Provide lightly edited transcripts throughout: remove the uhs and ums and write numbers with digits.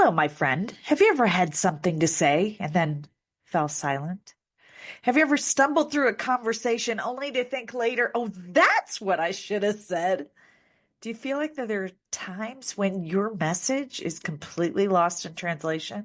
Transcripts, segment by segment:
Hello, my friend. Have you ever had something to say and then fell silent? Have you ever stumbled through a conversation only to think later, oh, that's what I should have said? Do you feel like that there are times when your message is completely lost in translation?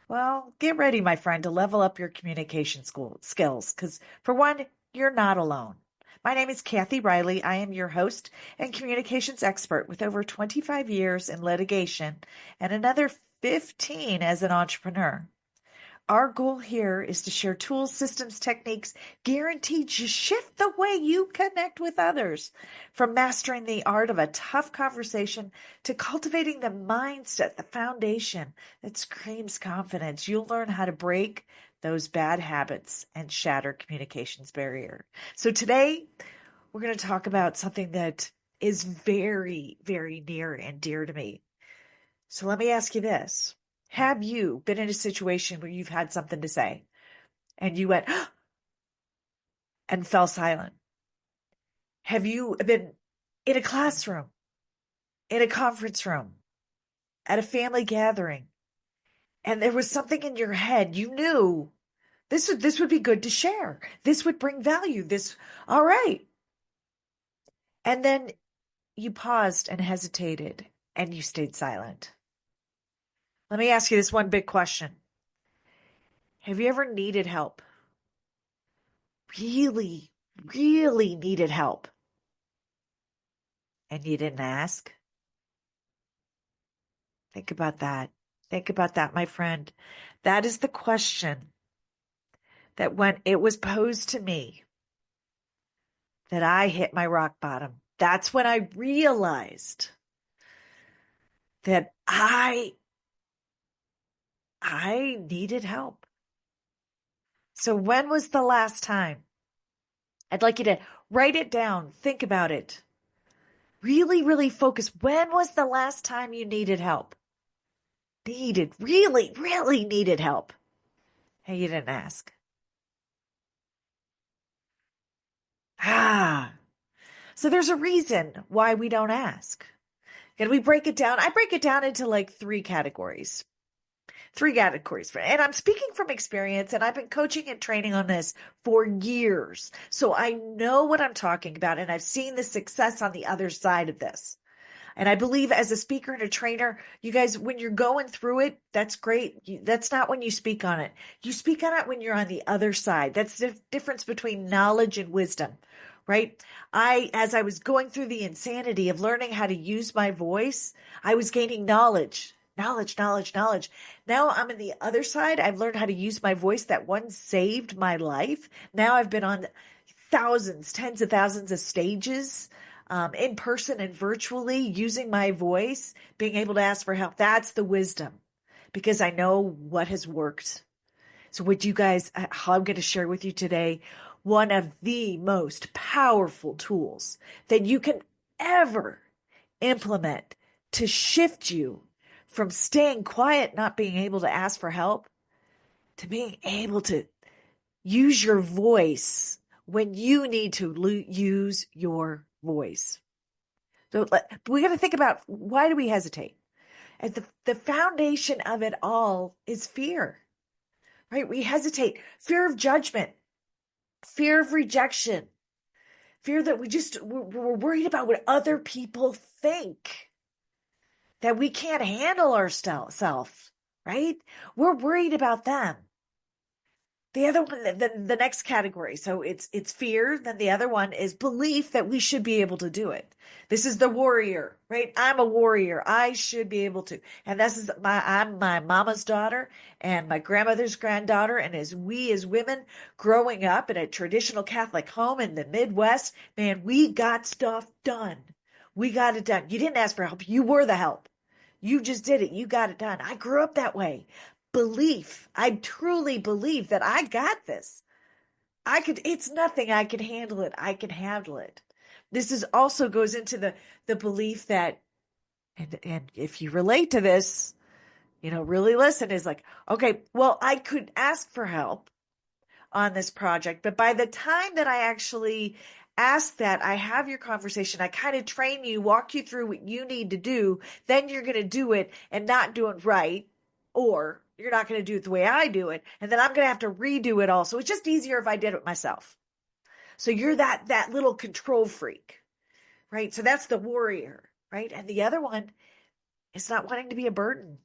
Well, get ready, my friend, to level up your communication skills because, for one, you're not alone. My name is Kathy Riley. I am your host and communications expert with over 25 years in litigation and another 15 as an entrepreneur. Our goal here is to share tools, systems, techniques guaranteed to shift the way you connect with others. From mastering the art of a tough conversation to cultivating the mindset, the foundation that screams confidence, you'll learn how to break those bad habits and shatter communications barrier. So today we're going to talk about something that is very, very near and dear to me. So let me ask you this. Have you been in a situation where you've had something to say and you went and fell silent? Have you been in a classroom, in a conference room, at a family gathering, and there was something in your head you knew this would be good to share. This would bring value. All right. And then you paused and hesitated and you stayed silent. Let me ask you this one big question. Have you ever needed help? Really, really needed help? And you didn't ask? Think about that. Think about that, my friend. That is the question that when it was posed to me, that I hit my rock bottom. That's when I realized that I needed help. So when was the last time? I'd like you to write it down. Think about it. Really, really focus. When was the last time you needed help? Really, really needed help. Hey, you didn't ask. So there's a reason why we don't ask. And we break it down. I break it down into like three categories. And I'm speaking from experience, and I've been coaching and training on this for years. So I know what I'm talking about, and I've seen the success on the other side of this. And I believe as a speaker and a trainer, you guys, when you're going through it, that's great. That's not when you speak on it. You speak on it when you're on the other side. That's the difference between knowledge and wisdom, right? As I was going through the insanity of learning how to use my voice, I was gaining knowledge. Knowledge. Now I'm on the other side. I've learned how to use my voice that once saved my life. Now I've been on thousands, tens of thousands of stages, in person and virtually, using my voice, being able to ask for help. That's the wisdom because I know what has worked. So what you guys, how I'm going to share with you today, one of the most powerful tools that you can ever implement to shift you from staying quiet, not being able to ask for help, to being able to use your voice when you need to use your voice. So we got to think about, why do we hesitate? And the foundation of it all is fear, right? We hesitate. Fear of judgment, fear of rejection, fear that we're worried about what other people think, that we can't handle ourselves, right? We're worried about them. The other one, the next category. So it's fear. Then the other one is belief that we should be able to do it. This is the warrior, right? I'm a warrior. I should be able to. And I'm my mama's daughter and my grandmother's granddaughter. And as women growing up in a traditional Catholic home in the Midwest, man, we got stuff done. We got it done. You didn't ask for help. You were the help. You just did it. You got it done. I grew up that way. Belief. I truly believe that I got this. It's nothing. I can handle it. I can handle it. This is also goes into the belief that, and if you relate to this, really listen, is like, okay, well, I could ask for help on this project, but by the time that I actually ask that. I have your conversation. I kind of train you, walk you through what you need to do. Then you're going to do it and not do it right. Or you're not going to do it the way I do it. And then I'm going to have to redo it all. So it's just easier if I did it myself. So you're that little control freak, right? So that's the warrior, right? And the other one is not wanting to be a burden.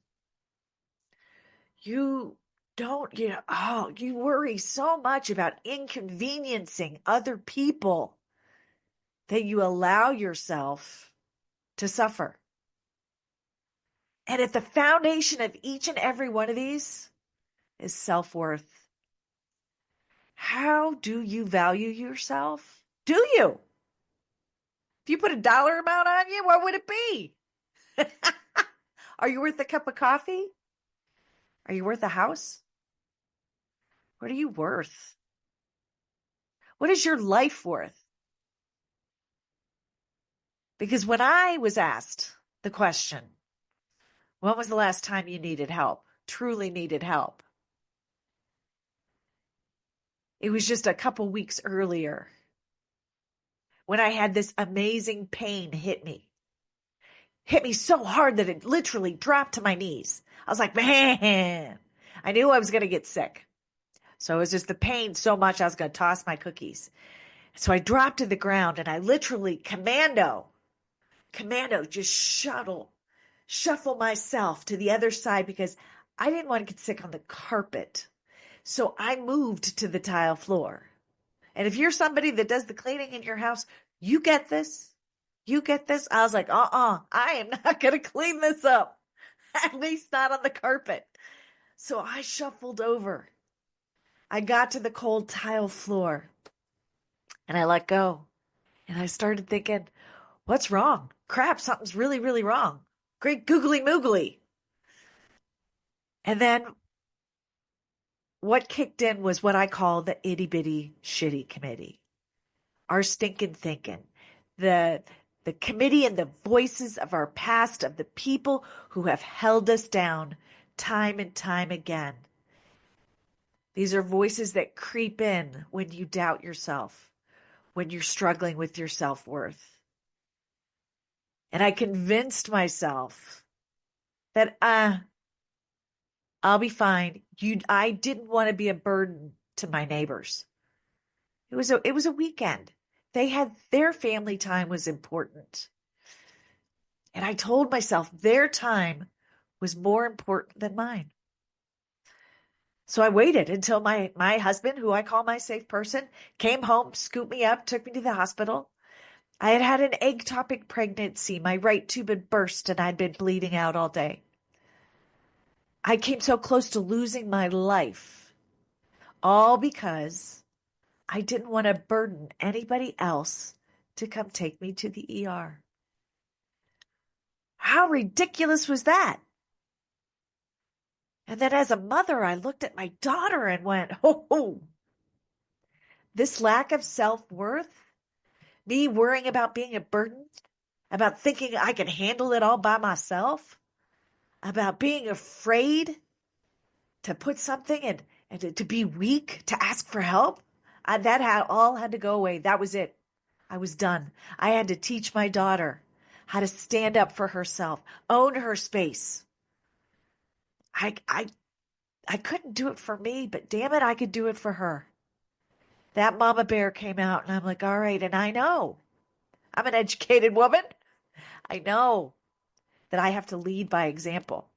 You don't, you worry so much about inconveniencing other people that you allow yourself to suffer. And at the foundation of each and every one of these is self-worth. How do you value yourself? Do you? If you put a dollar amount on you, what would it be? Are you worth a cup of coffee? Are you worth a house? What are you worth? What is your life worth? Because when I was asked the question, when was the last time you needed help, truly needed help? It was just a couple weeks earlier when I had this amazing pain hit me so hard that it literally dropped to my knees. I was like, man, I knew I was going to get sick. So it was just the pain so much I was going to toss my cookies. So I dropped to the ground and I literally commando, just shuffle myself to the other side because I didn't want to get sick on the carpet. So I moved to the tile floor. And if you're somebody that does the cleaning in your house, you get this. You get this. I was like, I am not going to clean this up. At least not on the carpet. So I shuffled over. I got to the cold tile floor and I let go. And I started thinking, what's wrong? Crap, something's really, really wrong. Great googly moogly. And then what kicked in was what I call the itty bitty shitty committee. Our stinking thinking. The committee and the voices of our past, of the people who have held us down time and time again. These are voices that creep in when you doubt yourself, when you're struggling with your self-worth. And I convinced myself that I'll be fine. I didn't want to be a burden to my neighbors. It was a weekend. They had their family time was important. And I told myself their time was more important than mine. So I waited until my husband, who I call my safe person, came home, scooped me up, took me to the hospital. I had had an ectopic pregnancy. My right tube had burst and I'd been bleeding out all day. I came so close to losing my life, all because I didn't want to burden anybody else to come take me to the ER. How ridiculous was that? And then as a mother, I looked at my daughter and went, oh, this lack of self-worth, me worrying about being a burden, about thinking I can handle it all by myself, about being afraid to put something and to be weak, to ask for help. All had to go away. That was it. I was done. I had to teach my daughter how to stand up for herself, own her space. I couldn't do it for me, but damn it, I could do it for her. That mama bear came out and I'm like, all right. And I know I'm an educated woman. I know that I have to lead by example.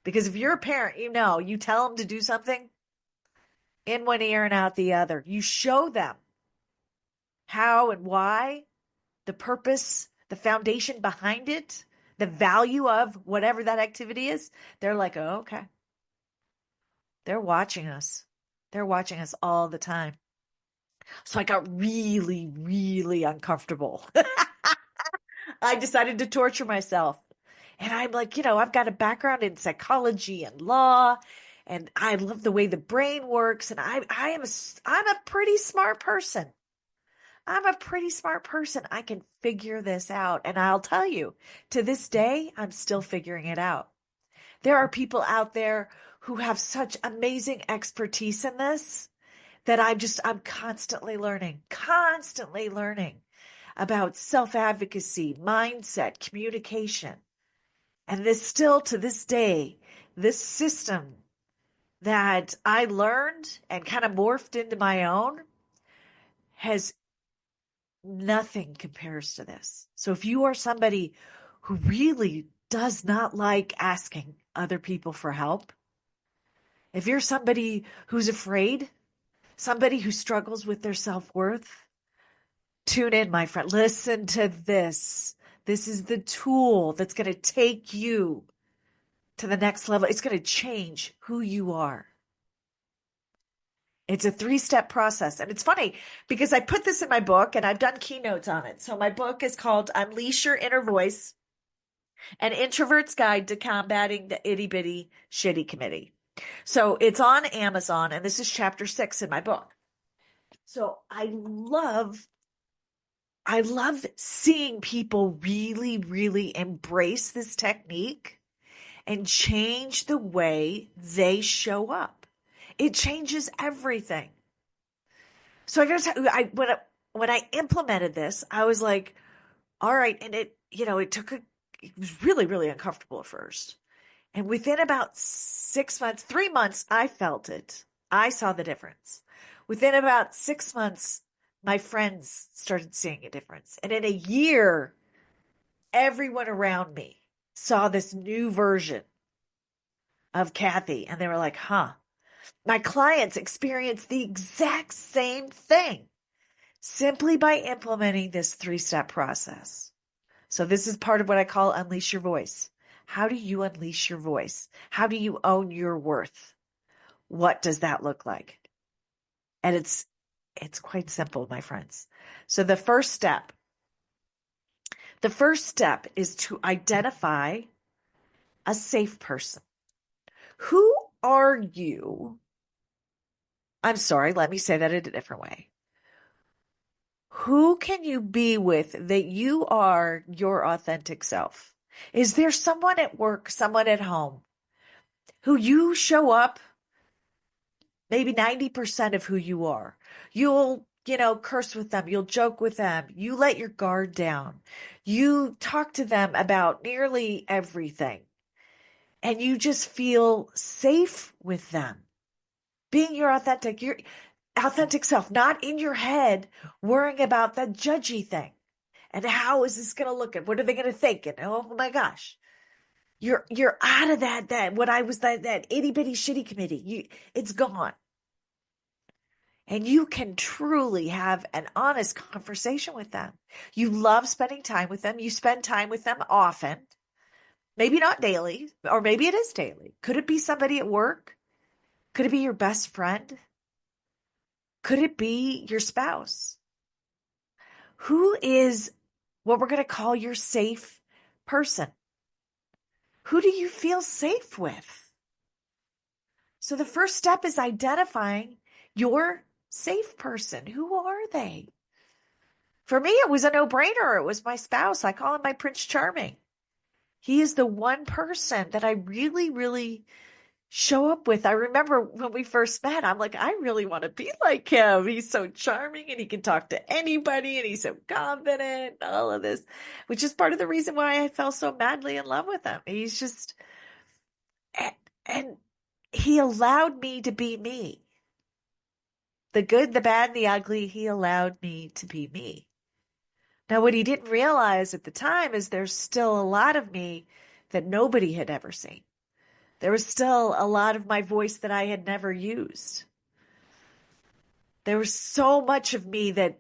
Because if you're a parent, you tell them to do something in one ear and out the other. You show them how and why, the purpose, the foundation behind it, the value of whatever that activity is. They're like, oh, okay. They're watching us. They're watching us all the time. So I got really, really uncomfortable. I decided to torture myself. And I'm like, I've got a background in psychology and law, and I love the way the brain works. And I'm a pretty smart person. I'm a pretty smart person. I can figure this out. And I'll tell you, to this day, I'm still figuring it out. There are people out there who have such amazing expertise in this that I'm constantly learning about self-advocacy, mindset, communication. And this still to this day, this system that I learned and kind of morphed into my own has nothing compares to this. So if you are somebody who really does not like asking other people for help, if you're somebody who's afraid, somebody who struggles with their self-worth, tune in, my friend. Listen to this. This is the tool that's going to take you to the next level. It's going to change who you are. It's a 3-step process. And it's funny because I put this in my book and I've done keynotes on it. So my book is called Unleash Your Inner Voice, An Introvert's Guide to Combating the Itty Bitty Shitty Committee. So it's on Amazon and this is chapter 6 in my book. So I love seeing people really, really embrace this technique and change the way they show up. It changes everything. So I gotta tell you, when I implemented this, I was like, all right, and it was really, really uncomfortable at first. And within about 6 months, 3 months, I felt it. I saw the difference. Within about 6 months, my friends started seeing a difference. And in a year, everyone around me saw this new version of Kathy. And they were like, huh. My clients experienced the exact same thing simply by implementing this 3-step process. So this is part of what I call unleash your voice. How do you unleash your voice? How do you own your worth? What does that look like? And it's quite simple, my friends. So the first step is to identify a safe person. Who are you? I'm sorry, let me say that in a different way. Who can you be with that you are your authentic self? Is there someone at work, someone at home who you show up maybe 90% of who you are? You'll, curse with them. You'll joke with them. You let your guard down. You talk to them about nearly everything. And you just feel safe with them. Being your authentic self, not in your head worrying about that judgy thing. And how is this going to look? And what are they going to think? And oh my gosh, you're out of that itty bitty shitty committee. It's gone. And you can truly have an honest conversation with them. You love spending time with them. You spend time with them often. Maybe not daily, or maybe it is daily. Could it be somebody at work? Could it be your best friend? Could it be your spouse? Who is what we're going to call your safe person? Who do you feel safe with? So the first step is identifying your safe person. Who are they? For me, it was a no-brainer. It was my spouse. I call him my Prince Charming. He is the one person that I really, really show up with. I remember when we first met, I'm like, I really want to be like him. He's so charming and he can talk to anybody and he's so confident, all of this, which is part of the reason why I fell so madly in love with him. He's just, and he allowed me to be me. The good, the bad, and the ugly, he allowed me to be me. Now, what he didn't realize at the time is there's still a lot of me that nobody had ever seen. There was still a lot of my voice that I had never used. There was so much of me that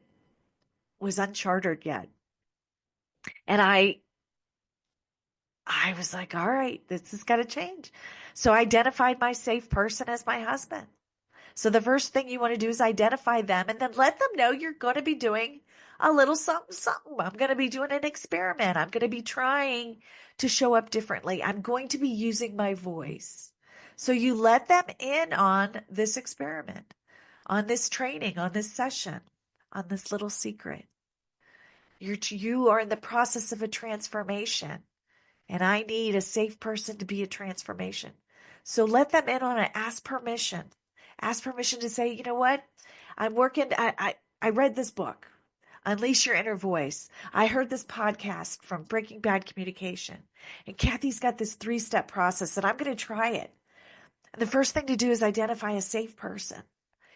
was uncharted yet. And I was like, all right, this has got to change. So I identified my safe person as my husband. So the first thing you want to do is identify them and then let them know you're going to be doing a little something, something. I'm going to be doing an experiment. I'm going to be trying to show up differently. I'm going to be using my voice. So you let them in on this experiment, on this training, on this session, on this little secret. You are in the process of a transformation, and I need a safe person to be a transformation. So let them in on it. Ask permission. Ask permission to say, you know what? I'm working. I read this book, Unleash Your Inner Voice. I heard this podcast from Breaking Bad Communication. And Kathy's got this 3-step process, and I'm going to try it. And the first thing to do is identify a safe person.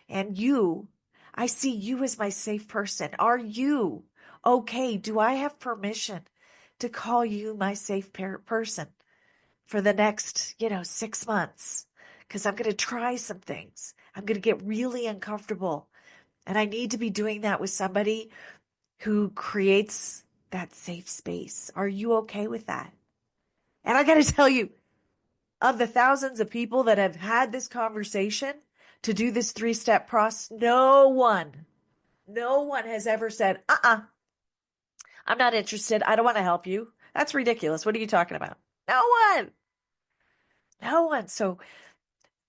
And you, I see you as my safe person. Are you okay? Do I have permission to call you my safe person for the next, 6 months? Because I'm going to try some things. I'm going to get really uncomfortable. And I need to be doing that with somebody who creates that safe space. Are you okay with that? And I got to tell you, of the thousands of people that have had this conversation to do this 3-step process, no one has ever said, I'm not interested. I don't want to help you. That's ridiculous. What are you talking about? No one. So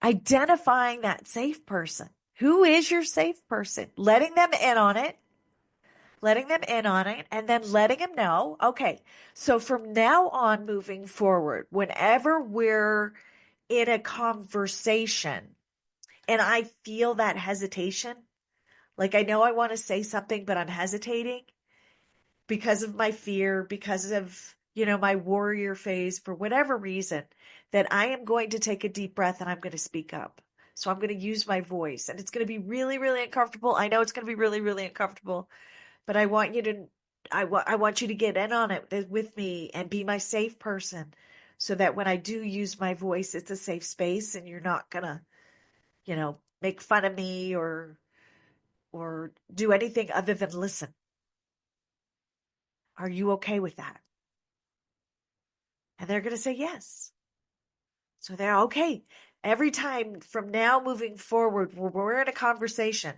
identifying that safe person. Who is your safe person? Letting them in on it, and then letting them know, okay, so from now on moving forward, whenever we're in a conversation and I feel that hesitation, like I know I want to say something, but I'm hesitating because of my fear, because of, my warrior phase, for whatever reason, that I am going to take a deep breath and I'm going to speak up. So I'm going to use my voice, and it's going to be really, really uncomfortable. I know it's going to be really, really uncomfortable, but I want you to, I want you to get in on it with me and be my safe person, so that when I do use my voice, it's a safe space and you're not going to, make fun of me or do anything other than listen. Are you okay with that? And they're going to say yes. So they're okay. Every time from now moving forward, we're in a conversation,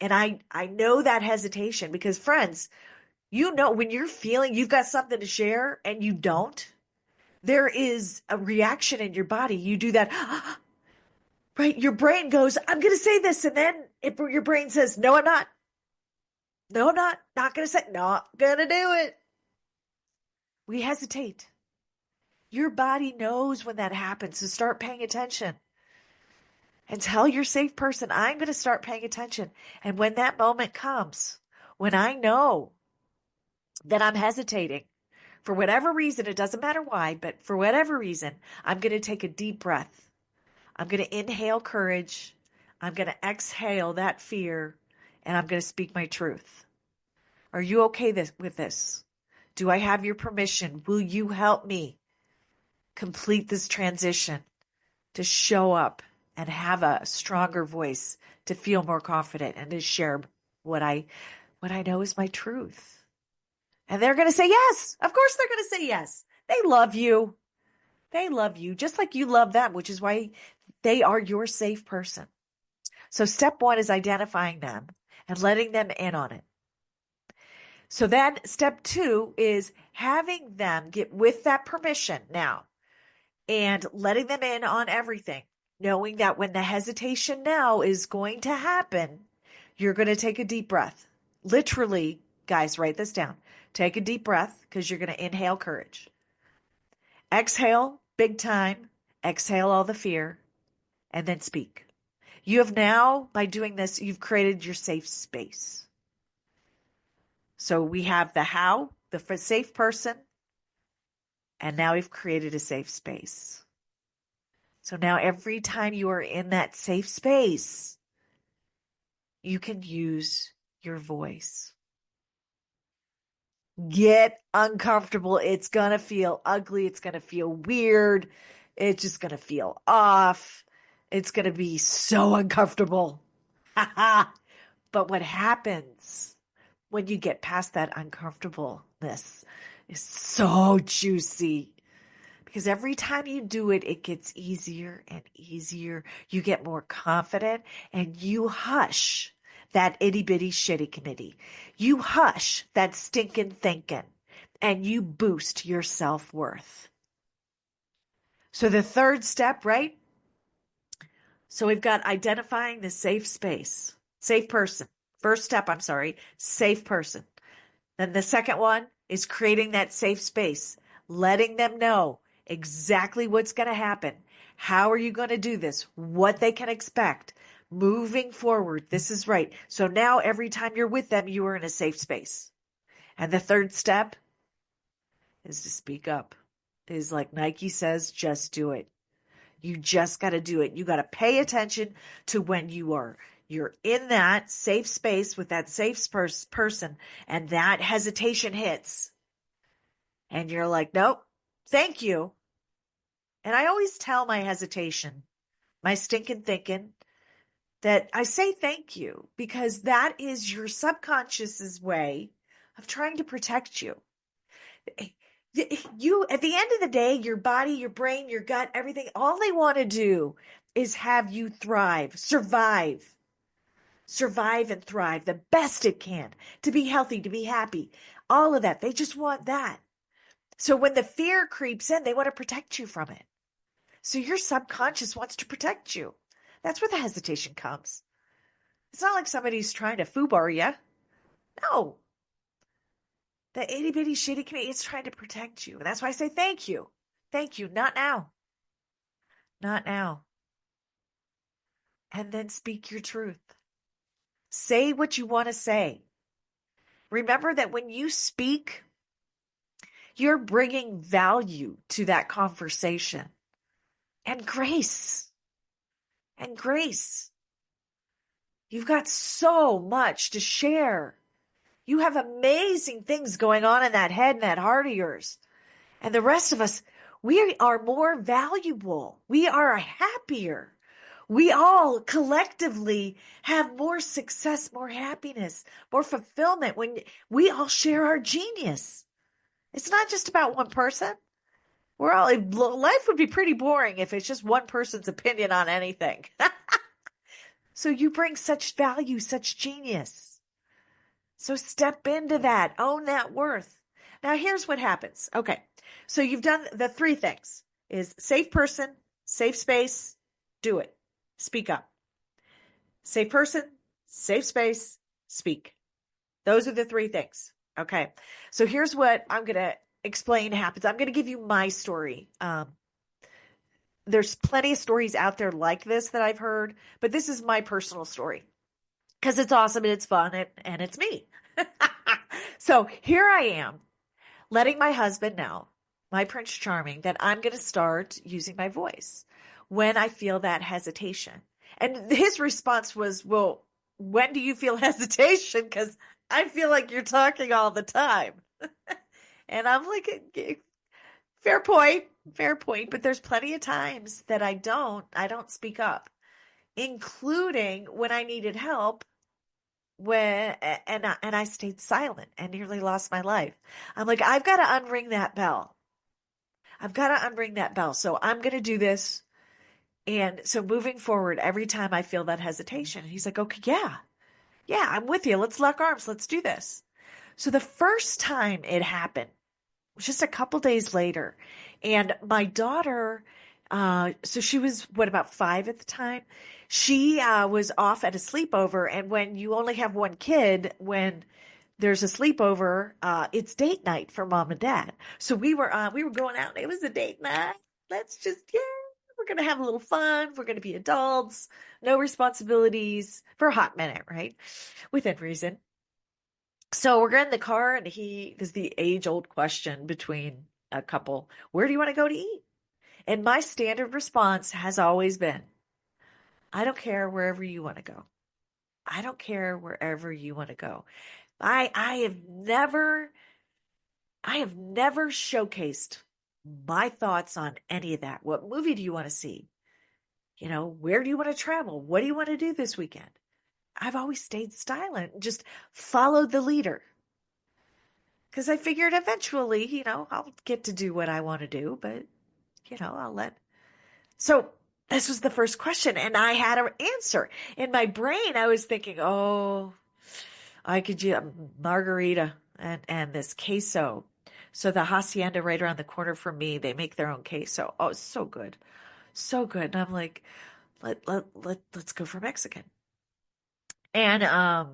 and I know that hesitation, because friends, when you're feeling you've got something to share and you don't, there is a reaction in your body. You do that, right? Your brain goes, I'm going to say this. And then your brain says, no, I'm not. No, I'm not going to say, not going to do it. We hesitate. Your body knows when that happens, so start paying attention. And tell your safe person, I'm going to start paying attention. And when that moment comes, when I know that I'm hesitating, for whatever reason, it doesn't matter why, but for whatever reason, I'm going to take a deep breath. I'm going to inhale courage. I'm going to exhale that fear, and I'm going to speak my truth. Are you okay with this? Do I have your permission? Will you help me complete this transition to show up and have a stronger voice, to feel more confident, and to share what I know is my truth? And they're going to say yes. Of course they're going to say yes. They love you. They love you just like you love them, which is why they are your safe person. So step 1 is identifying them and letting them in on it. So then step 2 is having them get with that permission now and letting them in on everything, knowing that when the hesitation now is going to happen, you're going to take a deep breath. Literally, guys, write this down. Take a deep breath, because you're going to inhale courage. Exhale, big time. Exhale all the fear, and then speak. You have now, by doing this, you've created your safe space. So we have the how, the safe person, and now we've created a safe space. So now every time you are in that safe space, you can use your voice. Get uncomfortable. It's going to feel ugly. It's going to feel weird. It's just going to feel off. It's going to be so uncomfortable. But what happens when you get past that uncomfortableness is so juicy. Because every time you do it, it gets easier and easier. You get more confident, and you hush that itty bitty shitty committee. You hush that stinking thinking, and you boost your self-worth. So the third step, right? So we've got identifying the safe space, safe person. First step, safe person. Then the second one is creating that safe space, letting them know exactly what's going to happen. How are you going to do this? What they can expect. Moving forward, this is right. So now every time you're with them, you are in a safe space. And the third step is to speak up. Is like Nike says, just do it. You just got to do it. You got to pay attention to when you're in that safe space with that safe person and that hesitation hits. And you're like, nope, thank you. And I always tell my hesitation, my stinking thinking, that I say thank you because that is your subconscious's way of trying to protect you. You, at the end of the day, your body, your brain, your gut, everything, all they want to do is have you thrive, survive and thrive the best it can, to be healthy, to be happy, all of that. They just want that. So when the fear creeps in, they want to protect you from it. So your subconscious wants to protect you. That's where the hesitation comes. It's not like somebody's trying to foobar you. No. The itty bitty shitty committee is trying to protect you. And that's why I say thank you. Thank you. Not now. Not now. And then speak your truth. Say what you want to say. Remember that when you speak, you're bringing value to that conversation. And grace. And grace. You've got so much to share. You have amazing things going on in that head and that heart of yours. And the rest of us, we are more valuable. We are happier. We all collectively have more success, more happiness, more fulfillment when we all share our genius. It's not just about one person. Life would be pretty boring if it's just one person's opinion on anything. So you bring such value, such genius. So step into that, own that worth. Now here's what happens. Okay. So you've done the three things is safe person, safe space, do it. Speak up. Safe person, safe space, speak. Those are the three things. Okay. So here's what I'm going to explain happens. I'm going to give you my story. There's plenty of stories out there like this that I've heard, but this is my personal story because it's awesome and it's fun and it's me. So here I am letting my husband know, my Prince Charming, that I'm going to start using my voice when I feel that hesitation. And his response was, well, when do you feel hesitation? Because I feel like you're talking all the time. And I'm like, fair point, fair point. But there's plenty of times that I don't speak up, including when I needed help and I stayed silent and nearly lost my life. I'm like, I've got to unring that bell. I've got to unring that bell. So I'm going to do this. And so moving forward, every time I feel that hesitation, he's like, okay, yeah, I'm with you. Let's lock arms. Let's do this. So the first time it happened was just a couple days later. And my daughter, so she was about 5 at the time. She was off at a sleepover. And when you only have one kid, when there's a sleepover, it's date night for mom and dad. So we were going out. It was a date night. We're going to have a little fun. We're going to be adults, no responsibilities for a hot minute, right? Within reason. So we're in the car and there's the age old question between a couple, where do you want to go to eat? And my standard response has always been, I don't care wherever you want to go. I don't care wherever you want to go. I have never showcased my thoughts on any of that. What movie do you want to see? Where do you want to travel? What do you want to do this weekend? I've always stayed silent and just followed the leader. Because I figured eventually, I'll get to do what I want to do, but, I'll let. So this was the first question, and I had an answer. In my brain, I was thinking, oh, I could do margarita and this queso. So the hacienda right around the corner from me, they make their own queso. Oh, it's so good. So good. And I'm like, let's go for Mexican. And I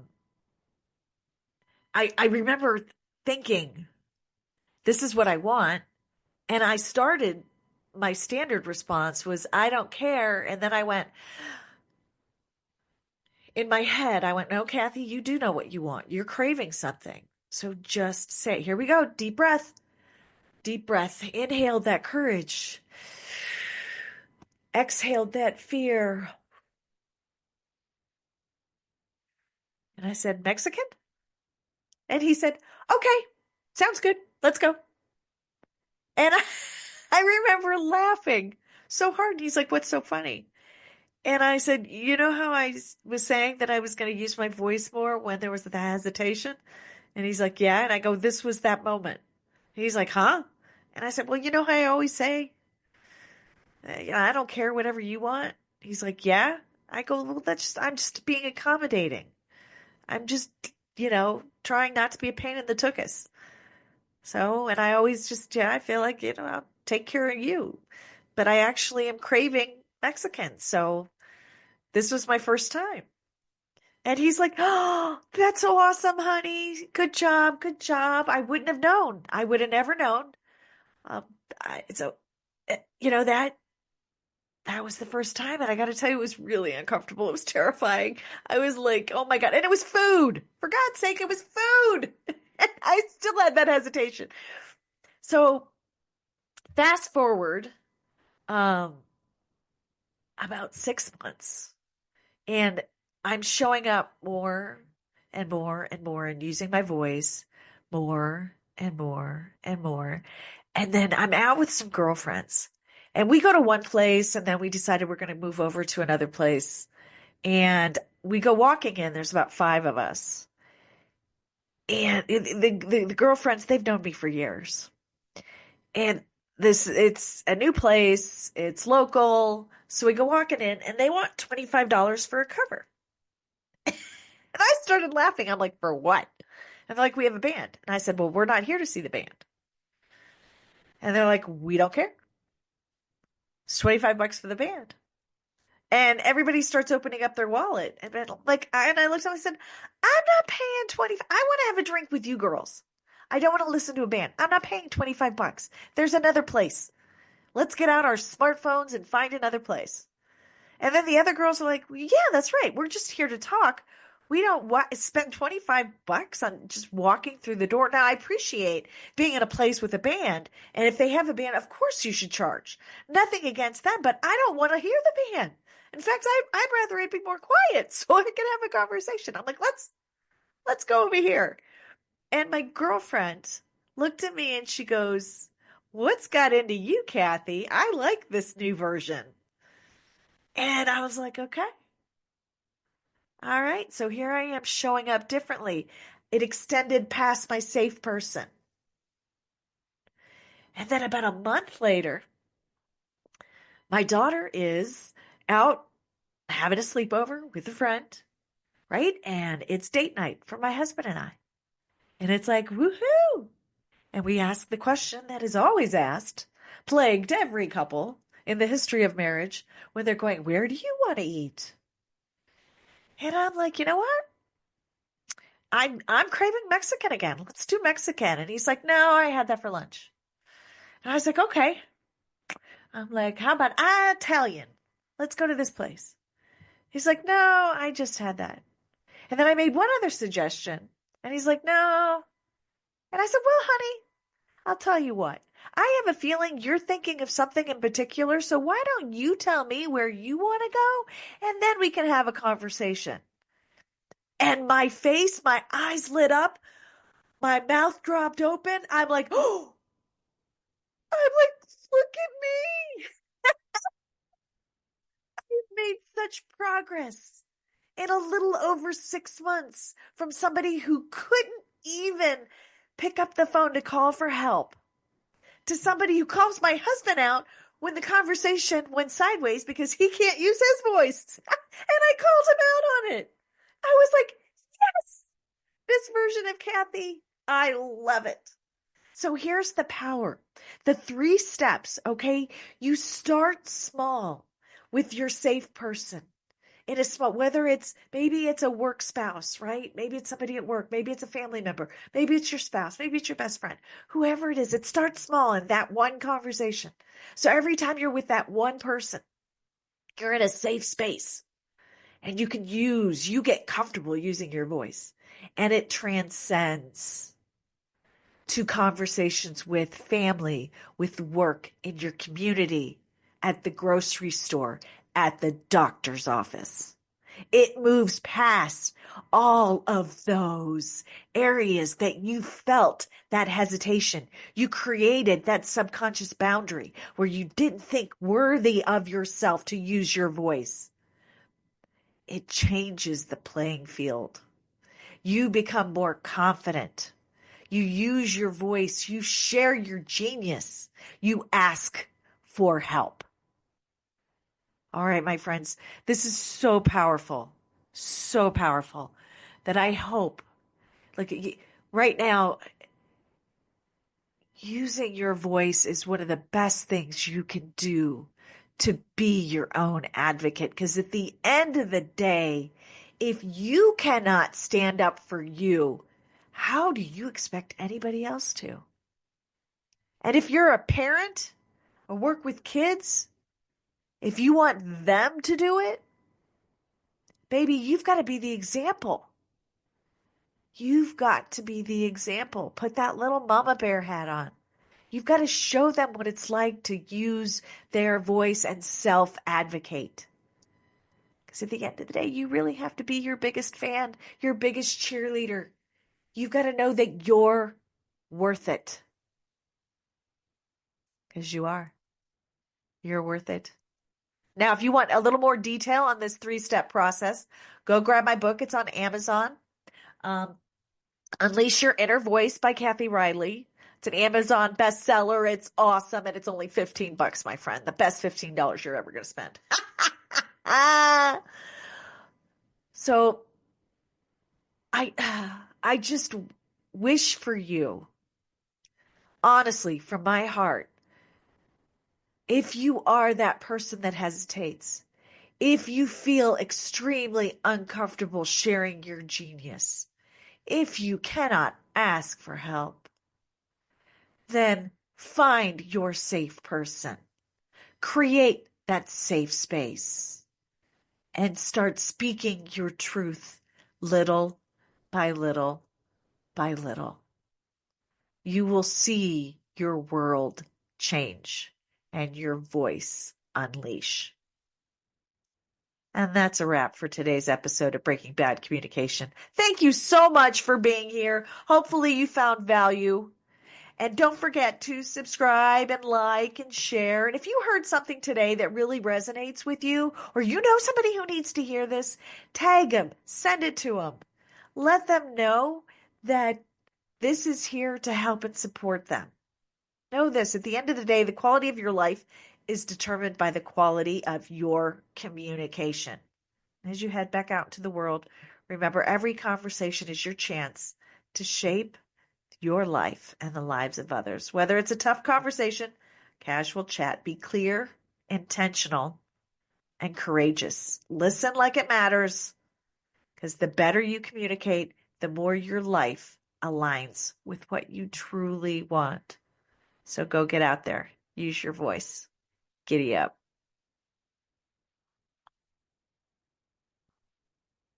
remember thinking, this is what I want. And my standard response was, I don't care. And then I went, In my head, I went, no, Kathy, you do know what you want. You're craving something. So just say it. Here we go. Deep breath. Deep breath. Inhaled that courage. Exhaled that fear. And I said, Mexican? And he said, okay, sounds good. Let's go. And I remember laughing so hard. He's like, what's so funny? And I said, you know how was saying that I was going to use my voice more when there was the hesitation? And he's like, yeah. And I go, this was that moment. He's like, huh? And I said, well, you know how I always say, I don't care whatever you want. He's like, yeah. I go, well, I'm just being accommodating. I'm just, trying not to be a pain in the tuchus. So, and I always just, yeah, I feel like, I'll take care of you. But I actually am craving Mexican. So this was my first time. And he's like, oh, that's so awesome, honey. Good job. Good job. I wouldn't have known. I would have never known. Um, so, that was the first time. And I got to tell you, it was really uncomfortable. It was terrifying. I was like, oh my God. And it was food. For God's sake, it was food. And I still had that hesitation. So fast forward, um, about 6 months, and I'm showing up more and more and more and using my voice more and more and more. And then I'm out with some girlfriends, and we go to one place, and then we decided we're going to move over to another place. And we go walking in, there's about five of us. And the girlfriends, they've known me for years. And it's a new place, it's local. So we go walking in, and they want $25 for a cover. And I started laughing. I'm like, for what? And they're like, we have a band. And I said, well, we're not here to see the band. And they're like, we don't care. It's $25 for the band. And everybody starts opening up their wallet. And I looked at them and I said, I'm not paying 25. I want to have a drink with you girls. I don't want to listen to a band. I'm not paying $25. There's another place. Let's get out our smartphones and find another place. And then the other girls are like, well, yeah, that's right. We're just here to talk. We don't spend $25 on just walking through the door. Now, I appreciate being in a place with a band. And if they have a band, of course you should charge. Nothing against that, but I don't want to hear the band. In fact, I'd rather it be more quiet so I can have a conversation. I'm like, let's go over here. And my girlfriend looked at me and she goes, what's got into you, Kathy? I like this new version. And I was like, okay. All right. So here I am showing up differently. It extended past my safe person. And then about a month later, my daughter is out having a sleepover with a friend, right? And it's date night for my husband and I. And it's like, woohoo. And we ask the question that is always asked, plagued every couple in the history of marriage, when they're going, where do you want to eat? And I'm like, you know what? I'm craving Mexican again. Let's do Mexican. And he's like, no, I had that for lunch. And I was like, okay. I'm like, how about Italian? Let's go to this place. He's like, no, I just had that. And then I made one other suggestion. And he's like, no. And I said, well, honey, I'll tell you what. I have a feeling you're thinking of something in particular. So why don't you tell me where you want to go? And then we can have a conversation. And my face, my eyes lit up. My mouth dropped open. I'm like, oh, I'm like, look at me. I've made such progress in a little over 6 months from somebody who couldn't even pick up the phone to call for help to somebody who calls my husband out when the conversation went sideways because he can't use his voice. And I called him out on it. I was like, yes, this version of Kathy, I love it. So here's the power. The 3 steps, okay? You start small with your safe person. In a small, whether maybe it's a work spouse, right? Maybe it's somebody at work. Maybe it's a family member. Maybe it's your spouse. Maybe it's your best friend. Whoever it is, it starts small in that one conversation. So every time you're with that one person, you're in a safe space. And you get comfortable using your voice, and it transcends to conversations with family, with work, in your community, at the grocery store, at the doctor's office. It moves past all of those areas that you felt that hesitation. You created that subconscious boundary where you didn't think worthy of yourself to use your voice. It changes the playing field. You become more confident. You use your voice. You share your genius. You ask for help. All right, my friends, this is so powerful that I hope, like right now, using your voice is one of the best things you can do to be your own advocate. Because at the end of the day, if you cannot stand up for you, how do you expect anybody else to? And if you're a parent or work with kids, if you want them to do it, baby, you've got to be the example. You've got to be the example. Put that little mama bear hat on. You've got to show them what it's like to use their voice and self-advocate. Because at the end of the day, you really have to be your biggest fan, your biggest cheerleader. You've got to know that you're worth it. Because you are. You're worth it. Now, if you want a little more detail on this 3-step process, go grab my book. It's on Amazon. Unleash Your Inner Voice by Kathy Riley. It's an Amazon bestseller. It's awesome. And it's only $15, my friend. The best $15 you're ever going to spend. So I just wish for you, honestly, from my heart, if you are that person that hesitates, if you feel extremely uncomfortable sharing your genius, if you cannot ask for help, then find your safe person. Create that safe space and start speaking your truth little by little by little. You will see your world change and your voice unleash. And that's a wrap for today's episode of Breaking Bad Communication. Thank you so much for being here. Hopefully you found value. And don't forget to subscribe and like and share. And if you heard something today that really resonates with you, or you know somebody who needs to hear this, tag them, send it to them. Let them know that this is here to help and support them. Know this, at the end of the day, the quality of your life is determined by the quality of your communication. As you head back out to the world, remember every conversation is your chance to shape your life and the lives of others. Whether it's a tough conversation, casual chat, be clear, intentional, and courageous. Listen like it matters, because the better you communicate, the more your life aligns with what you truly want. So go get out there. Use your voice. Giddy up.